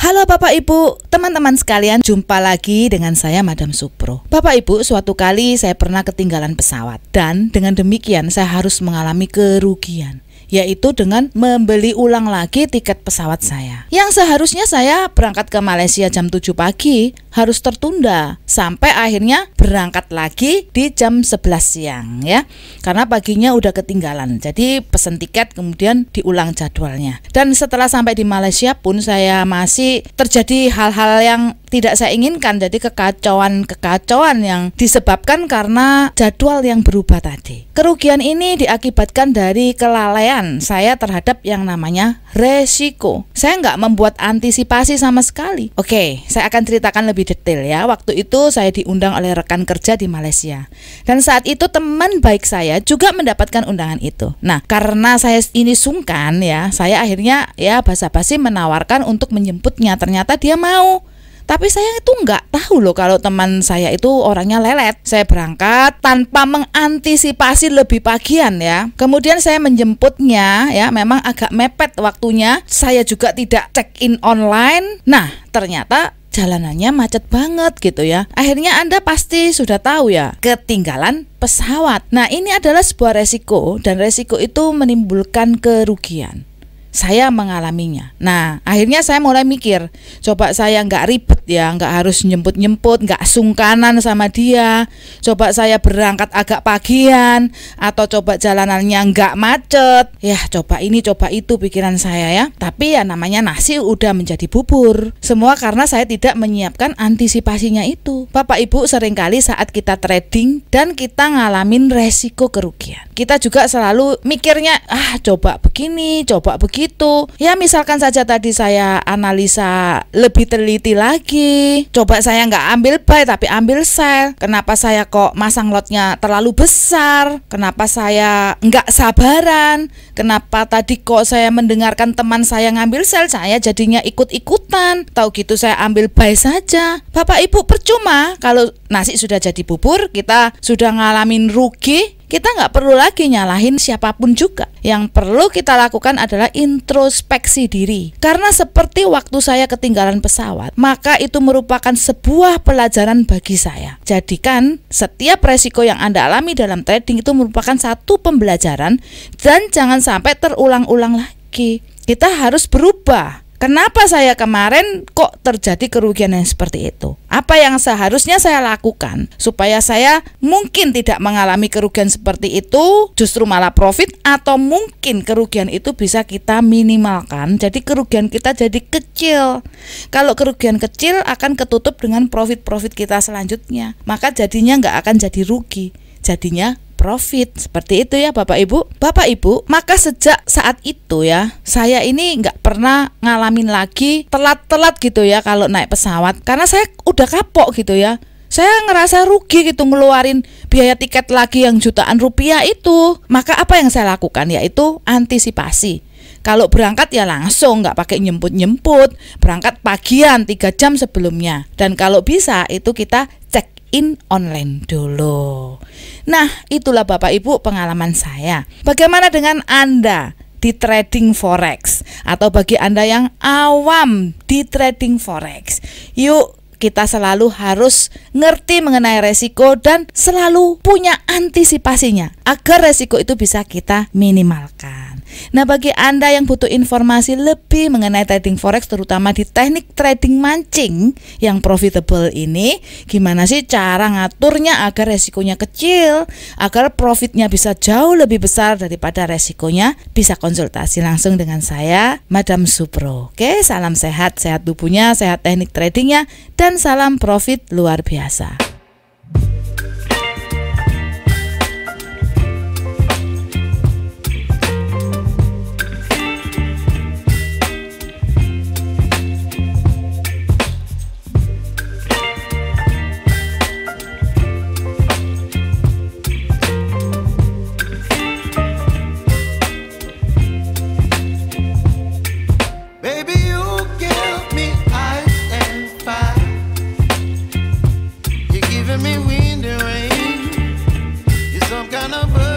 Halo Bapak Ibu, teman-teman sekalian, jumpa lagi dengan saya Madam Supro. Bapak Ibu, suatu kali saya pernah ketinggalan pesawat dan dengan demikian saya harus mengalami kerugian, yaitu dengan membeli ulang lagi tiket pesawat saya. Yang seharusnya saya berangkat ke Malaysia jam 7 pagi harus tertunda sampai akhirnya berangkat lagi di jam 11 siang ya. Karena paginya udah ketinggalan. Jadi pesen tiket kemudian diulang jadwalnya. Dan setelah sampai di Malaysia pun saya masih terjadi hal-hal yang tidak saya inginkan. Jadi kekacauan yang disebabkan karena jadwal yang berubah tadi. Kerugian ini diakibatkan dari kelalaian saya terhadap yang namanya resiko. Saya nggak membuat antisipasi sama sekali. Oke, saya akan ceritakan lebih detail ya. Waktu itu saya diundang oleh rekan kerja di Malaysia. Dan saat itu teman baik saya juga mendapatkan undangan itu. Nah, karena saya ini sungkan ya, saya akhirnya ya basa-basi menawarkan untuk menjemputnya. Ternyata dia mau. Tapi saya itu nggak tahu loh kalau teman saya itu orangnya lelet. Saya berangkat tanpa mengantisipasi lebih pagian ya. Kemudian saya menjemputnya ya, memang agak mepet waktunya. Saya juga tidak check-in online. Nah, ternyata jalanannya macet banget gitu ya. Akhirnya Anda pasti sudah tahu ya, ketinggalan pesawat. Nah, ini adalah sebuah resiko dan resiko itu menimbulkan kerugian. Saya mengalaminya. Nah, akhirnya saya mulai mikir, coba saya nggak ribet ya, nggak harus nyemput-nyemput, nggak sungkanan sama dia. Coba saya berangkat agak pagian, atau coba jalanannya nggak macet. Ya, coba ini, coba itu pikiran saya ya. Tapi ya namanya nasi udah menjadi bubur. Semua karena saya tidak menyiapkan antisipasinya itu. Bapak Ibu, seringkali saat kita trading dan kita ngalamin resiko kerugian, kita juga selalu mikirnya, coba begini, coba begitu. Ya misalkan saja tadi saya analisa lebih teliti lagi. Coba saya nggak ambil buy tapi ambil sell. Kenapa saya kok masang lotnya terlalu besar? Kenapa saya nggak sabaran? Kenapa tadi kok saya mendengarkan teman saya ngambil sell, saya jadinya ikut-ikutan? Tahu gitu saya ambil buy saja. Bapak Ibu, percuma kalau nasi sudah jadi bubur, kita sudah ngalamin rugi. Kita nggak perlu lagi nyalahin siapapun juga. Yang perlu kita lakukan adalah introspeksi diri. Karena seperti waktu saya ketinggalan pesawat, maka itu merupakan sebuah pelajaran bagi saya. Jadikan setiap resiko yang Anda alami dalam trading itu merupakan satu pembelajaran dan jangan sampai terulang-ulang lagi. Kita harus berubah. Kenapa saya kemarin kok terjadi kerugian yang seperti itu? Apa yang seharusnya saya lakukan supaya saya mungkin tidak mengalami kerugian seperti itu, justru malah profit, atau mungkin kerugian itu bisa kita minimalkan, jadi kerugian kita jadi kecil. Kalau kerugian kecil akan ketutup dengan profit-profit kita selanjutnya, maka jadinya nggak akan jadi rugi, jadinya profit. Seperti itu ya Bapak Ibu. Bapak Ibu, maka sejak saat itu ya, saya ini nggak pernah ngalamin lagi telat-telat gitu ya kalau naik pesawat. Karena saya udah kapok gitu ya. Saya ngerasa rugi gitu ngeluarin biaya tiket lagi yang jutaan rupiah itu. Maka apa yang saya lakukan? Yaitu antisipasi. Kalau berangkat ya langsung, nggak pakai nyemput-nyemput. Berangkat pagian 3 jam sebelumnya. Dan kalau bisa itu kita cek online dulu. Nah, itulah Bapak Ibu pengalaman saya. Bagaimana dengan Anda di trading forex, atau bagi Anda yang awam di trading forex? Yuk, kita selalu harus ngerti mengenai resiko dan selalu punya antisipasinya agar resiko itu bisa kita minimalkan. Nah, bagi Anda yang butuh informasi lebih mengenai trading forex, terutama di teknik trading mancing yang profitable ini, gimana sih cara ngaturnya agar resikonya kecil, agar profitnya bisa jauh lebih besar daripada resikonya, bisa konsultasi langsung dengan saya, Madam Supro. Oke, salam sehat, sehat tubuhnya, sehat teknik tradingnya, dan salam profit luar biasa. Baby, you give me ice and fire. You kind of